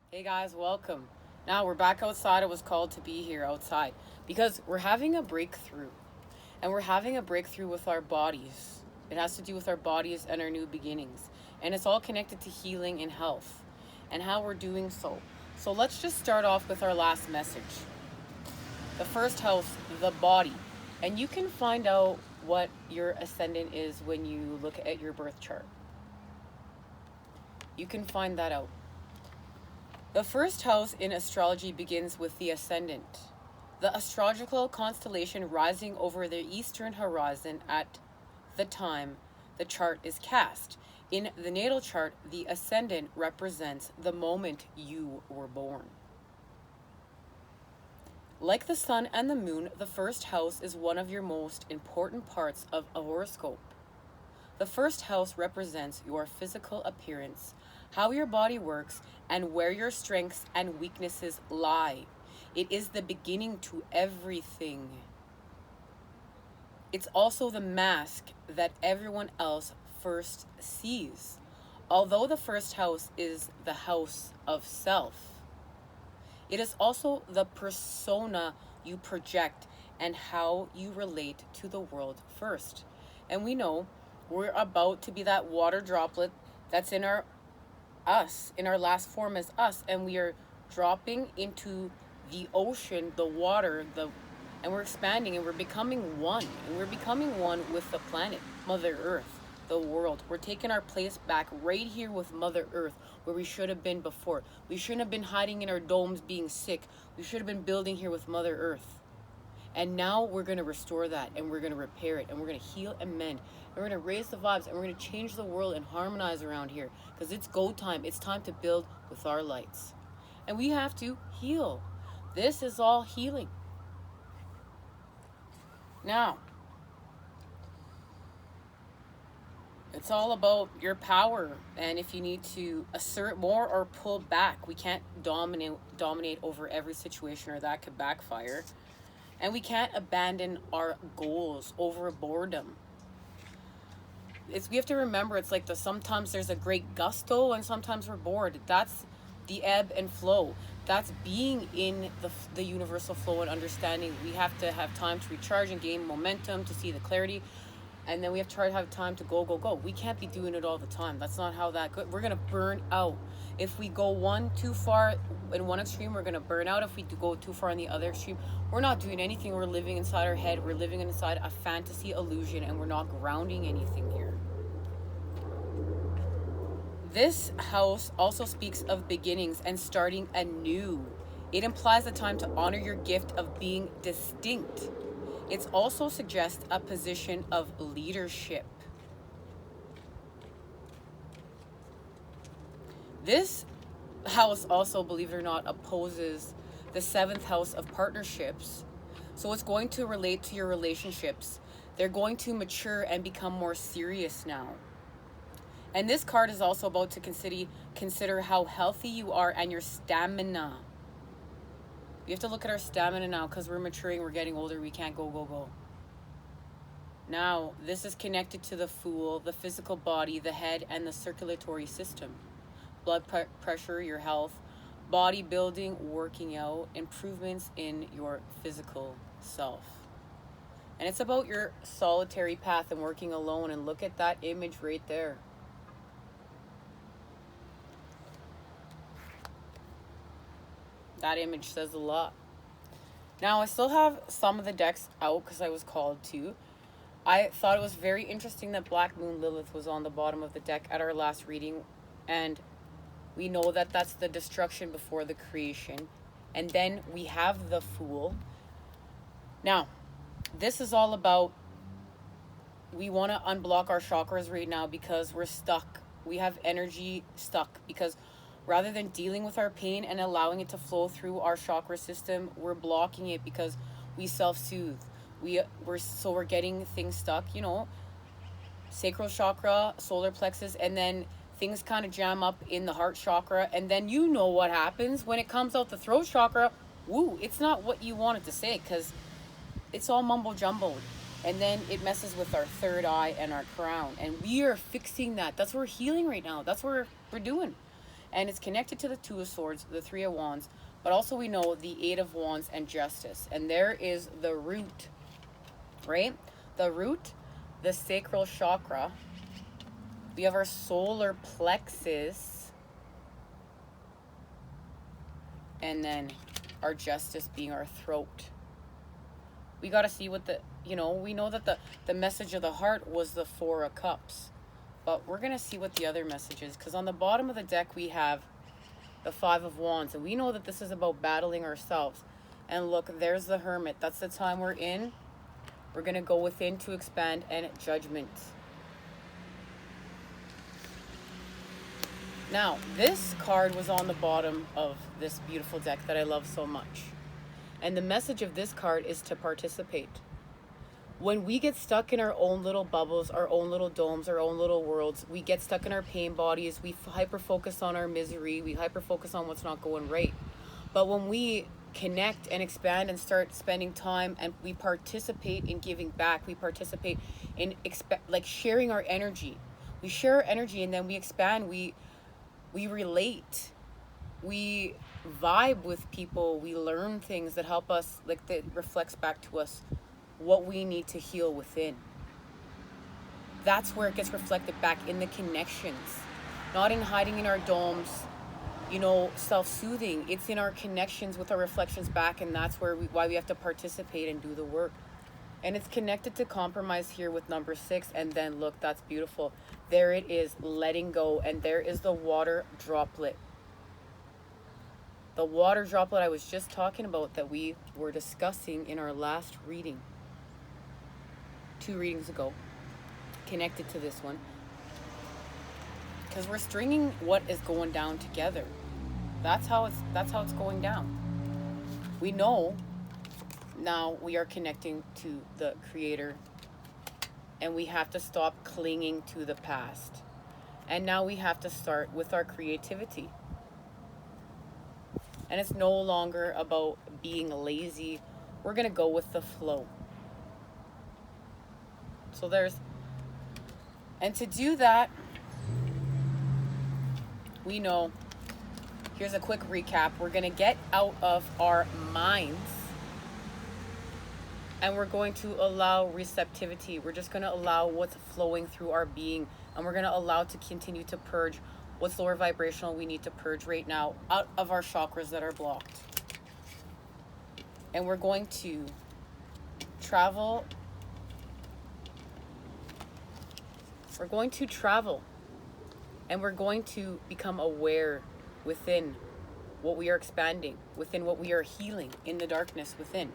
Hey guys, welcome. Now we're back outside. It was called to be here outside because we're having a breakthrough. And we're having a breakthrough with our bodies. It has to do with our bodies and our new beginnings. And it's all connected to healing and health and how we're doing so. So let's just start off with our last message. The first house, the body. And you can find out what your ascendant is when you look at your birth chart. You can find that out. The first house in astrology begins with the ascendant, the astrological constellation rising over the eastern horizon at the time the chart is cast. In the natal chart, the ascendant represents the moment you were born. Like the sun and the moon, the first house is one of your most important parts of a horoscope. The first house represents your physical appearance, how your body works, and where your strengths and weaknesses lie. It is the beginning to everything. It's also the mask that everyone else first sees. Although the first house is the house of self, it is also the persona you project and how you relate to the world first. And we know we're about to be that water droplet that's in our last form as us, and we are dropping into the ocean, the water, and we're expanding and we're becoming one. And we're becoming one with the planet, Mother Earth, the world. We're taking our place back right here with Mother Earth, where we should have been before. We shouldn't have been hiding in our domes being sick. We should have been building here with Mother Earth. And now we're going to restore that, and we're going to repair it, and we're going to heal and mend. And we're going to raise the vibes, and we're going to change the world and harmonize around here. Because it's go time. It's time to build with our lights. And we have to heal. This is all healing. Now, it's all about your power. And if you need to assert more or pull back, we can't dominate over every situation, or that could backfire. And we can't abandon our goals over boredom. We have to remember, it's like sometimes there's a great gusto and sometimes we're bored. That's the ebb and flow. That's being in the universal flow and understanding. We have to have time to recharge and gain momentum to see the clarity. And then we have to try to have time to go. We can't be doing it all the time. That's not how that good. We're going to burn out. If we go too far in one extreme, we're going to burn out. If we go too far in the other extreme, we're not doing anything. We're living inside our head. We're living inside a fantasy illusion, and we're not grounding anything here. This house also speaks of beginnings and starting anew. It implies the time to honor your gift of being distinct. It also suggests a position of leadership. This house also, believe it or not, opposes the 7th house of partnerships. So it's going to relate to your relationships. They're going to mature and become more serious now. And this card is also about to consider how healthy you are and your stamina. We have to look at our stamina now because we're maturing, we're getting older, we can't go. Now, this is connected to the Fool, the physical body, the head, and the circulatory system. Blood pressure, your health, bodybuilding, working out, improvements in your physical self. And it's about your solitary path and working alone. And look at that image right there. That image says a lot. Now, I still have some of the decks out because I was called to. I thought it was very interesting that Black Moon Lilith was on the bottom of the deck at our last reading. And we know that that's the destruction before the creation. And then we have the Fool. Now, this is all about, we want to unblock our chakras right now because we're stuck. We have energy stuck because rather than dealing with our pain and allowing it to flow through our chakra system, we're blocking it because we self-soothe. We're getting things stuck, sacral chakra, solar plexus, and then things kind of jam up in the heart chakra. And then you know what happens when it comes out the throat chakra. Woo, it's not what you wanted to say because it's all mumbo jumbled. And then it messes with our third eye and our crown. And we are fixing that. That's what we're healing right now. That's what we're doing. And it's connected to the Two of Swords, the Three of Wands, but also we know the Eight of Wands and Justice. And there is the root, right? The root, the sacral chakra. We have our solar plexus. And then our Justice being our throat. We got to see what the, we know that the message of the heart was the Four of Cups. But we're going to see what the other message is. Because on the bottom of the deck, we have the Five of Wands. And we know that this is about battling ourselves. And look, there's the Hermit. That's the time we're in. We're going to go within to expand and judgment. Now, this card was on the bottom of this beautiful deck that I love so much. And the message of this card is to participate. When we get stuck in our own little bubbles, our own little domes, our own little worlds, we get stuck in our pain bodies, we hyper-focus on our misery, we hyper-focus on what's not going right. But when we connect and expand and start spending time and we participate in giving back, we participate in sharing our energy. We share our energy and then we expand, we relate, we vibe with people, we learn things that help us, that reflects back to us what we need to heal within. That's where it gets reflected back in the connections, not in hiding in our domes, self-soothing. It's in our connections with our reflections back, and that's why we have to participate and do the work. And it's connected to compromise here with number 6. And then look, that's beautiful. There it is, letting go. And there is the water droplet. The water droplet I was just talking about that we were discussing in our last reading. 2 readings ago. Connected to this one. Because we're stringing what is going down together. That's how it's going down. We know now we are connecting to the Creator, and we have to stop clinging to the past. And now we have to start with our creativity. And it's no longer about being lazy. We're going to go with the flow. So and to do that, we know, here's a quick recap. We're going to get out of our minds. And we're going to allow receptivity. We're just going to allow what's flowing through our being. And we're going to allow to continue to purge what's lower vibrational we need to purge right now out of our chakras that are blocked. And we're going to travel. We're going to travel. And we're going to become aware within what we are expanding, within what we are healing, in the darkness within.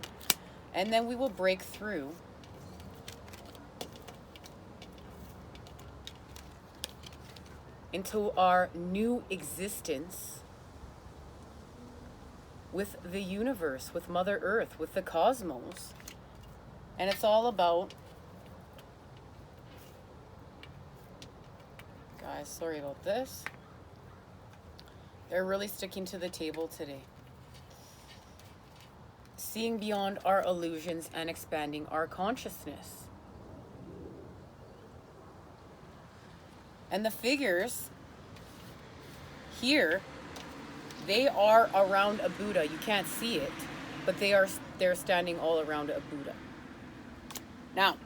And then we will break through into our new existence with the universe, with Mother Earth, with the cosmos. And it's all about, guys, sorry about this. They're really sticking to the table today. Seeing beyond our illusions and expanding our consciousness. And the figures here, they are around a Buddha. You can't see it, but they're standing all around a Buddha. Now,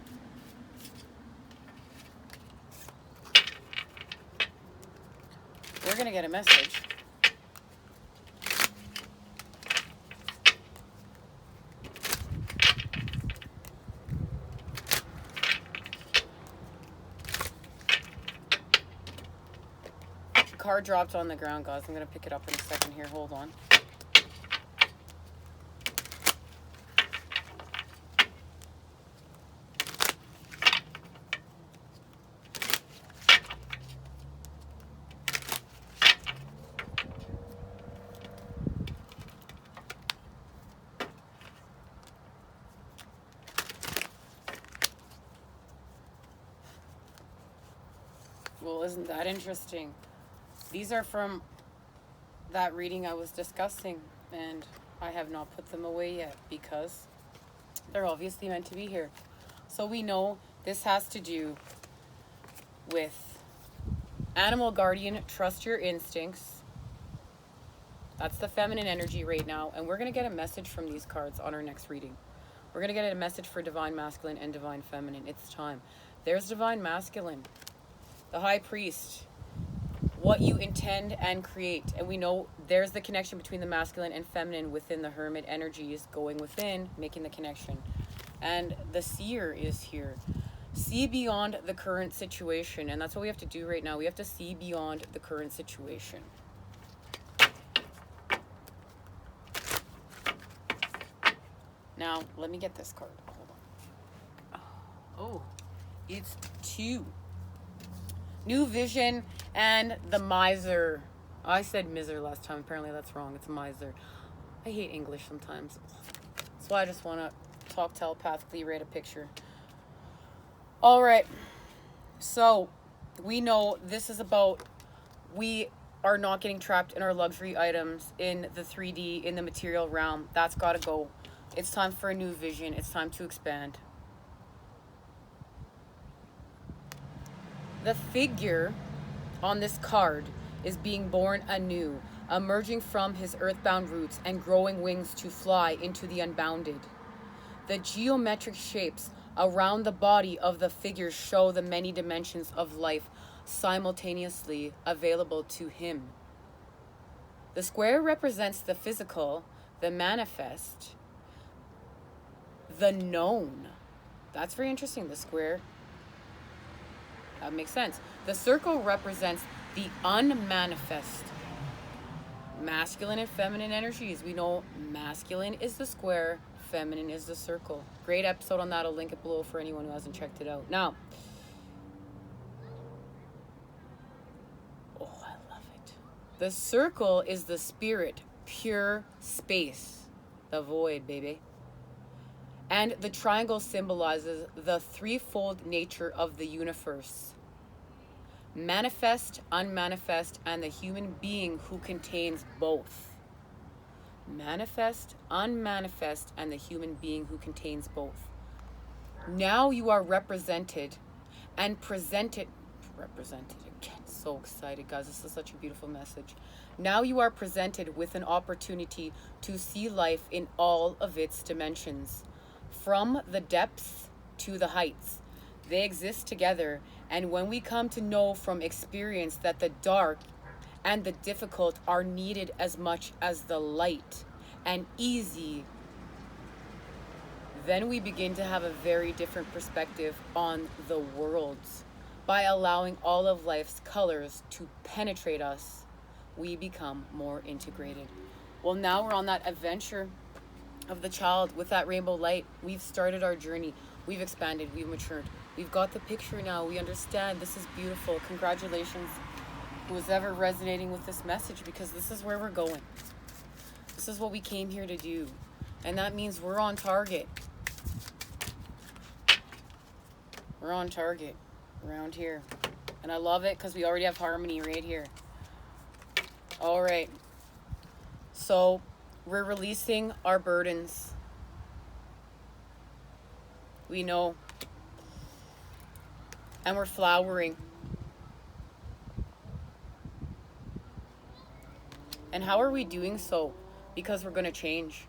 we're going to get a message. Card dropped on the ground, guys. I'm going to pick it up in a second here. Hold on. Well, isn't that interesting? These are from that reading I was discussing, and I have not put them away yet because they're obviously meant to be here. So we know this has to do with animal guardian, trust your instincts, That's the feminine energy right now. And we're going to get a message from these cards on our next reading. We're going to get a message for divine masculine and divine feminine. It's time. There's divine masculine, the high priest, what you intend and create. And we know there's the connection between the masculine and feminine within the hermit energies, going within, making the connection. And the seer is here. See beyond the current situation. And that's what we have to do right now. We have to see beyond the current situation. Now, let me get this card. Hold on. Oh, it's 2. New vision and the miser. I said miser last time. Apparently that's wrong. It's miser. I hate English sometimes. That's why I just want to talk telepathically, write a picture. All right. So we know this is about, we are not getting trapped in our luxury items in the 3D, in the material realm. That's got to go. It's time for a new vision. It's time to expand. The figure on this card is being born anew, emerging from his earthbound roots and growing wings to fly into the unbounded. The geometric shapes around the body of the figure show the many dimensions of life simultaneously available to him. The square represents the physical, the manifest, the known. That's very interesting, the square. That makes sense. The circle represents the unmanifest. Masculine and feminine energies. We know masculine is the square, feminine is the circle. Great episode on that. I'll link it below for anyone who hasn't checked it out. Now, oh, I love it. The circle is the spirit, pure space, the void, baby. And the triangle symbolizes the threefold nature of the universe. Manifest, unmanifest, and the human being who contains both. Manifest, unmanifest, and the human being who contains both. Now you are represented and represented again. So excited, guys. This is such a beautiful message. Now you are presented with an opportunity to see life in all of its dimensions. From the depths to the heights, they exist together. And when we come to know from experience that the dark and the difficult are needed as much as the light and easy, then we begin to have a very different perspective on the world. By allowing all of life's colors to penetrate us, we become more integrated. Well, now we're on that adventure of the child with that rainbow light. We've started our journey. We've expanded. We've matured. We've got the picture now. We understand. This is beautiful. Congratulations, who's ever resonating with this message, because this is where we're going. This is what we came here to do. And that means we're on target. We're on target around here. And I love it because we already have harmony right here. All right. So we're releasing our burdens. We know. And we're flowering. And how are we doing so? Because we're going to change.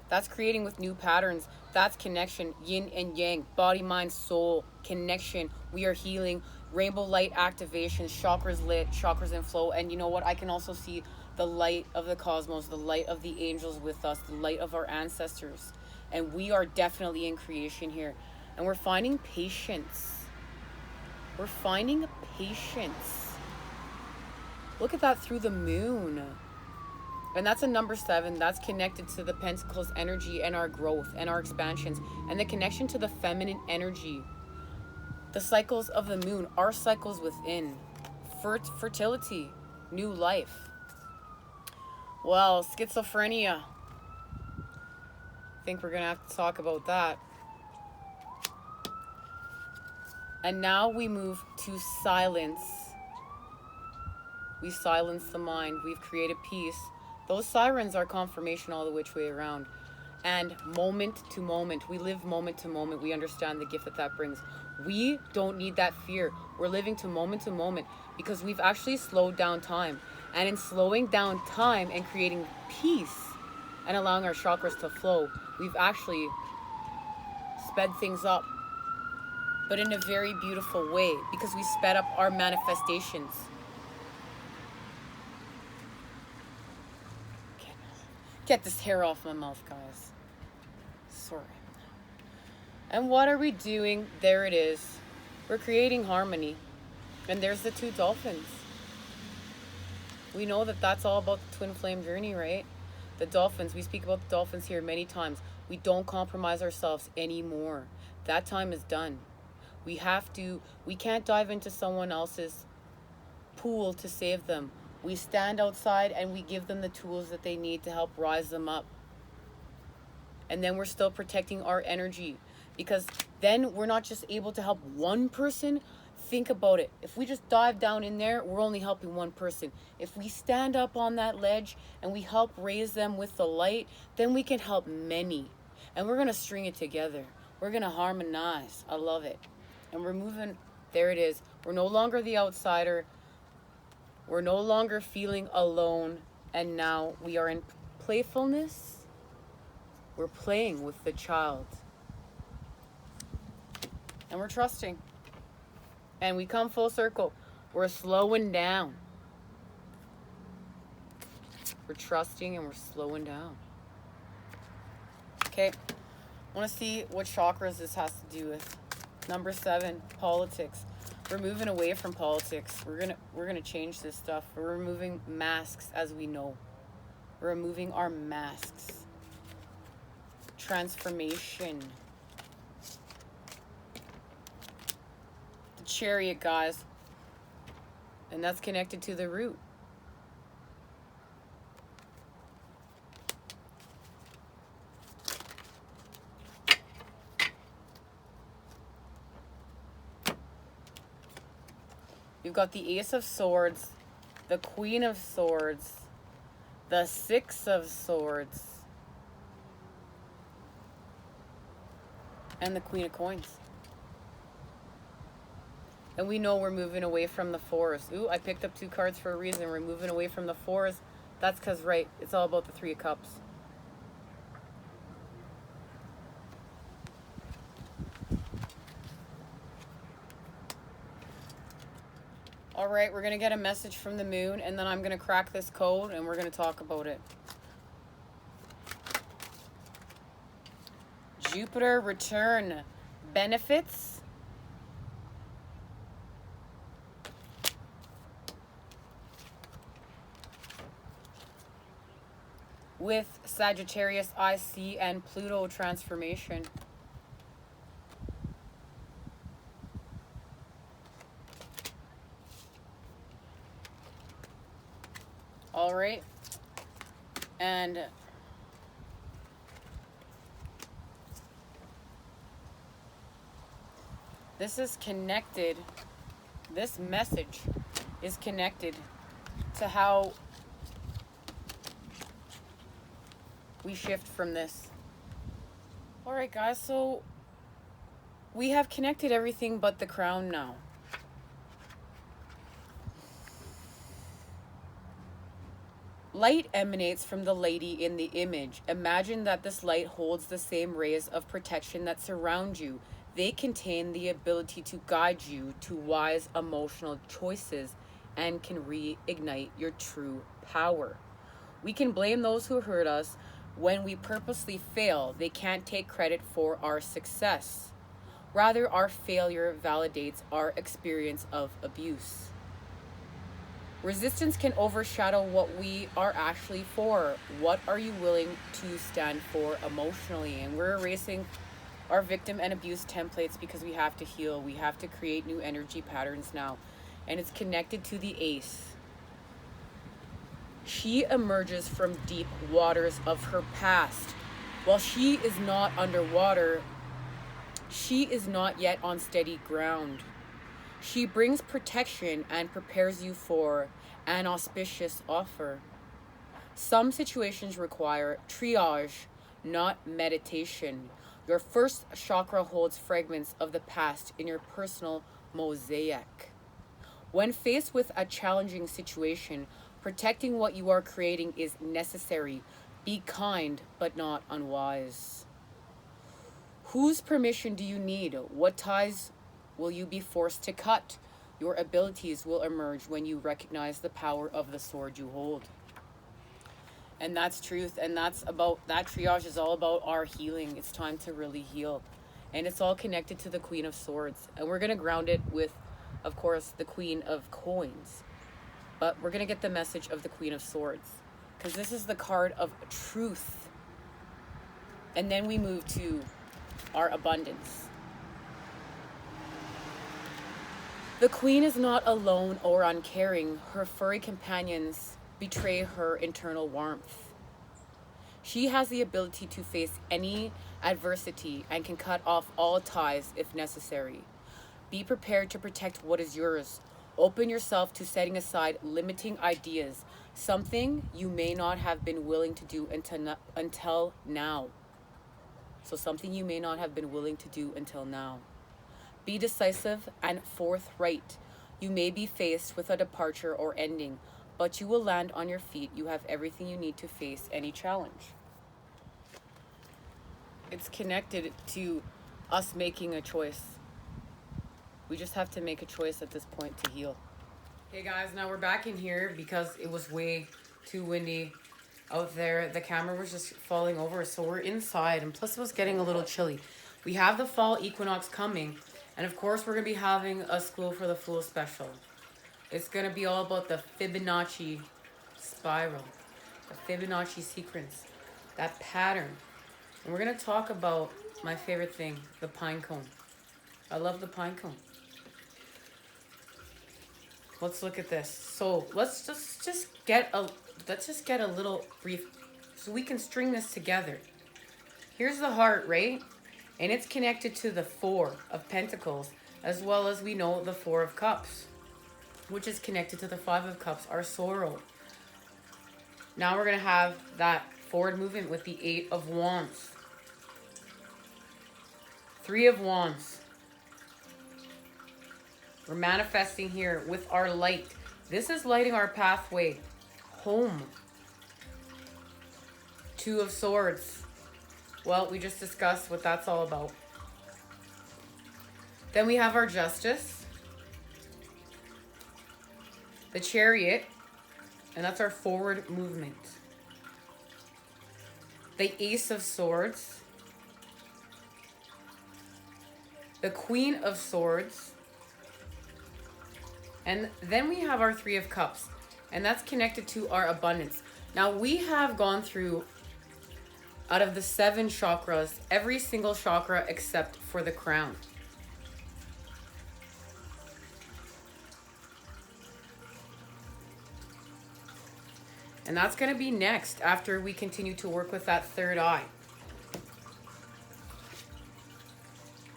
That's creating with new patterns. That's connection, yin and yang, body, mind, soul, connection. We are healing, rainbow light activation, chakras lit, chakras in flow. And you know what? I can also see the light of the cosmos, the light of the angels with us, the light of our ancestors. And we are definitely in creation here. And we're finding patience. We're finding patience. Look at that through the moon. And that's a number 7. That's connected to the Pentacles energy and our growth and our expansions. And the connection to the feminine energy. The cycles of the moon, our cycles within. Fertility, new life. Well, schizophrenia. I think we're going to have to talk about that. And now we move to silence. We silence the mind. We've created peace. Those sirens are confirmation all the which way around. And moment to moment, we live moment to moment. We understand the gift that that brings. We don't need that fear. We're living to moment because we've actually slowed down time. And in slowing down time and creating peace and allowing our chakras to flow, we've actually sped things up, but in a very beautiful way, because we sped up our manifestations. Get this hair off my mouth, guys. Sorry. And what are we doing? There it is. We're creating harmony. And there's the two dolphins. We know that that's all about the twin flame journey, right? The dolphins, we speak about the dolphins here many times. We don't compromise ourselves anymore. That time is done. We can't dive into someone else's pool to save them. We stand outside and we give them the tools that they need to help rise them up. And then we're still protecting our energy, because then we're not just able to help one person. Think about it. If we just dive down in there, we're only helping one person. If we stand up on that ledge and we help raise them with the light, then we can help many. And we're going to string it together. We're going to harmonize. I love it. And we're moving. There it is. We're no longer the outsider. We're no longer feeling alone. And now we are in playfulness. We're playing with the child. And we're trusting. And we come full circle. We're slowing down. We're trusting and we're slowing down. Okay. I want to see what chakras this has to do with. Number 7, politics. We're moving away from politics. We're gonna change this stuff. We're removing masks, as we know. We're removing our masks. Transformation. Chariot, guys, and that's connected to the root. You've got the Ace of Swords, the Queen of Swords, the Six of Swords, and the Queen of Coins. And we know we're moving away from the 4s. Ooh, I picked up 2 cards for a reason. We're moving away from the 4s. That's because, right, it's all about the 3 of Cups. All right, we're going to get a message from the moon, and then I'm going to crack this code, and we're going to talk about it. Jupiter return benefits. With Sagittarius IC and Pluto transformation. All right. And this is connected. This message is connected to how we shift from this. All right, guys, so we have connected everything but the crown now. Light emanates from the lady in the image. Imagine that this light holds the same rays of protection that surround you. They contain the ability to guide you to wise emotional choices and can reignite your true power. We can blame those who hurt us. When we purposely fail, they can't take credit for our success. Rather, our failure validates our experience of abuse. Resistance can overshadow what we are actually for. What are you willing to stand for emotionally? And we're erasing our victim and abuse templates because we have to heal. We have to create new energy patterns now. And it's connected to the Ace. She emerges from deep waters of her past. While she is not underwater, she is not yet on steady ground. She brings protection and prepares you for an auspicious offer. Some situations require triage, not meditation. Your first chakra holds fragments of the past in your personal mosaic. When faced with a challenging situation, protecting what you are creating is necessary. Be kind, but not unwise. Whose permission do you need? What ties will you be forced to cut? Your abilities will emerge when you recognize the power of the sword you hold. And that's truth. And that triage is all about our healing. It's time to really heal. And it's all connected to the Queen of Swords. And we're going to ground it with, of course, the Queen of Coins. But we're going to get the message of the Queen of Swords, because this is the card of truth. And then we move to our abundance. The Queen is not alone or uncaring. Her furry companions betray her internal warmth. She has the ability to face any adversity and can cut off all ties if necessary. Be prepared to protect what is yours. Open yourself to setting aside limiting ideas, something you may not have been willing to do until now. So something you may not have been willing to do until now. Be decisive and forthright. You may be faced with a departure or ending, but you will land on your feet. You have everything you need to face any challenge. It's connected to us making a choice. We just have to make a choice at this point to heal. Hey guys, now we're back in here because it was way too windy out there. The camera was just falling over, so we're inside, and plus it was getting a little chilly. We have the fall equinox coming, and of course we're going to be having a School for the Fool special. It's going to be all about the Fibonacci spiral, the Fibonacci sequence, that pattern. And we're going to talk about my favorite thing, the pine cone. I love the pine cone. Let's look at this. So let's just get a little brief so we can string this together. Here's the heart, right? And it's connected to the Four of Pentacles, as well as we know the Four of Cups, which is connected to the Five of Cups, our sorrow. Now we're going to have that forward movement with the Eight of Wands. Three of Wands. We're manifesting here with our light. This is lighting our pathway home. Two of Swords. Well, we just discussed what that's all about. Then we have our Justice. The Chariot. And that's our forward movement. The Ace of Swords. The Queen of Swords. And then we have our Three of Cups. And that's connected to our abundance. Now we have gone through, out of the 7 chakras, every single chakra except for the crown. And that's going to be next after we continue to work with that third eye.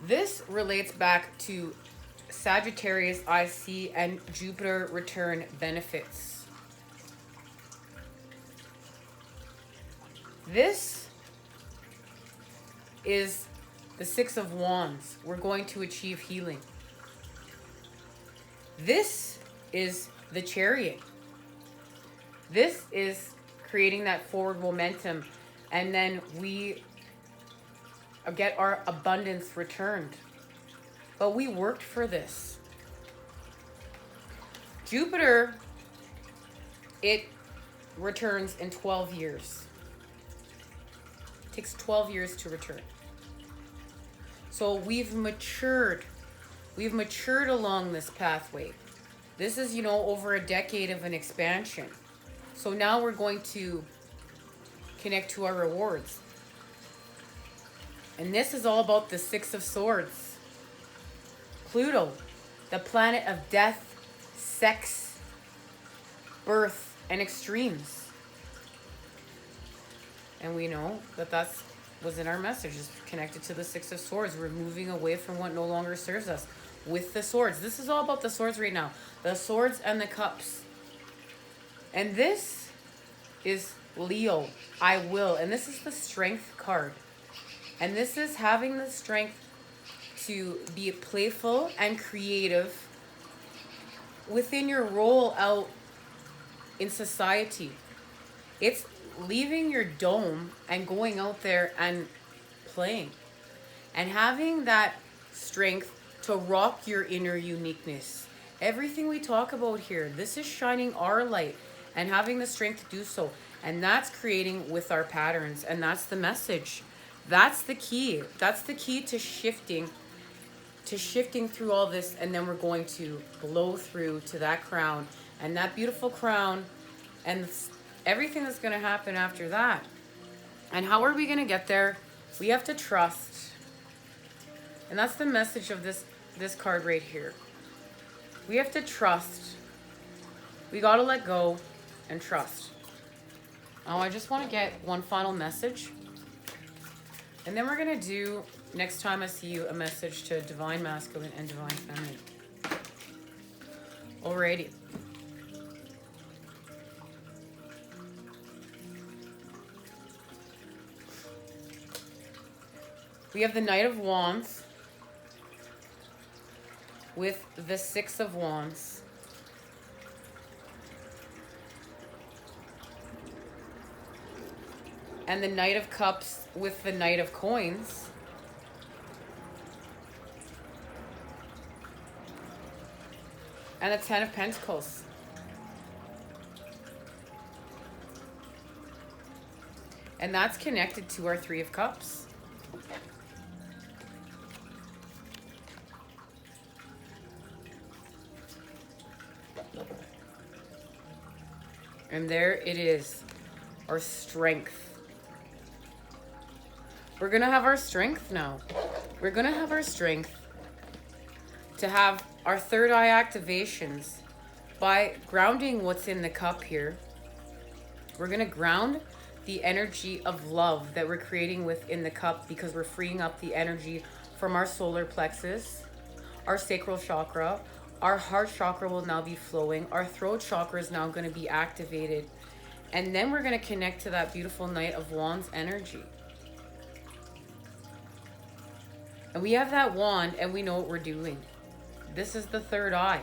This relates back to Sagittarius IC and Jupiter return benefits. This is the Six of Wands. We're going to achieve healing. This is the Chariot. This is creating that forward momentum, and then we get our abundance returned. But we worked for this. Jupiter, it returns in 12 years. It takes 12 years to return. So we've matured. We've matured along this pathway. This is, over a decade of an expansion. So now we're going to connect to our rewards. And this is all about the Six of Swords. Pluto, the planet of death, sex, birth, and extremes. And we know that was in our message, is connected to the Six of Swords. We're moving away from what no longer serves us with the swords. This is all about the swords right now. The swords and the cups. And this is Leo, I will. And this is the strength card. And this is having the strength to be playful and creative within your role out in society. It's leaving your dome and going out there and playing. And having that strength to rock your inner uniqueness. Everything we talk about here, this is shining our light and having the strength to do so. And that's creating with our patterns. And that's the message. That's the key. That's the key to shifting through all this. And then we're going to blow through to that crown. And that beautiful crown and everything that's going to happen after that. And how are we going to get there? We have to trust. And that's the message of this card right here. We have to trust. We got to let go and trust. Oh, I just want to get one final message. And then we're going to do, next time I see you, a message to Divine Masculine and Divine Feminine. Alrighty. We have the Knight of Wands with the Six of Wands. And the Knight of Cups with the Knight of Coins. And the Ten of Pentacles. And that's connected to our Three of Cups. And there it is, our strength. We're going to have our strength now. We're going to have our strength to have our third eye activations by grounding what's in the cup here. We're going to ground the energy of love that we're creating within the cup because we're freeing up the energy from our solar plexus, our sacral chakra. Our heart chakra will now be flowing. Our throat chakra is now going to be activated. And then we're going to connect to that beautiful Knight of Wands energy. And we have that wand and we know what we're doing. This is the third eye.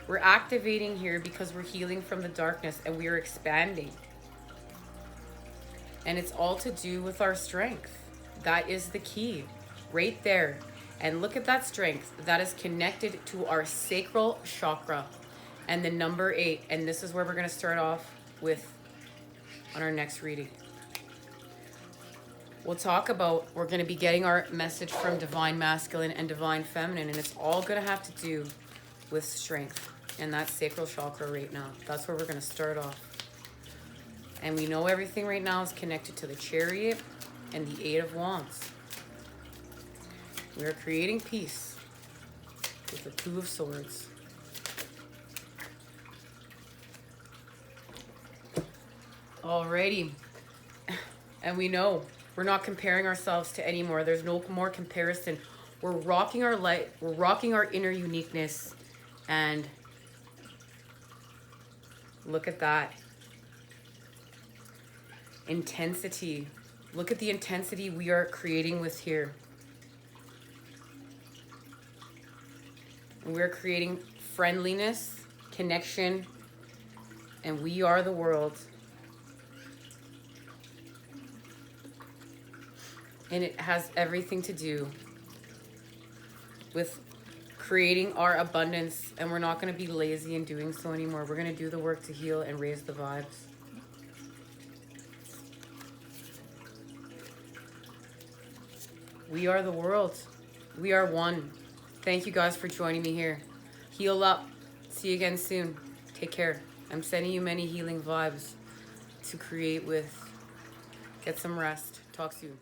We're activating here because we're healing from the darkness and we are expanding. And it's all to do with our strength. That is the key right there. And look at that strength that is connected to our sacral chakra and the number 8. And this is where we're going to start off with on our next reading. We'll talk about, we're going to be getting our message from Divine Masculine and Divine Feminine. And it's all going to have to do with strength and that sacral chakra right now. That's where we're going to start off. And we know everything right now is connected to the Chariot and the Eight of Wands. We are creating peace with the Two of Swords. Alrighty. And we know we're not comparing ourselves to anymore. There's no more comparison. We're rocking our light. We're rocking our inner uniqueness. And look at that. Intensity. Look at the intensity we are creating with here. We're creating friendliness, connection, and we are the world. And it has everything to do with creating our abundance, and we're not going to be lazy in doing so anymore. We're going to do the work to heal and raise the vibes. We are the world. We are one. Thank you guys for joining me here. Heal up. See you again soon. Take care. I'm sending you many healing vibes to create with. Get some rest. Talk soon.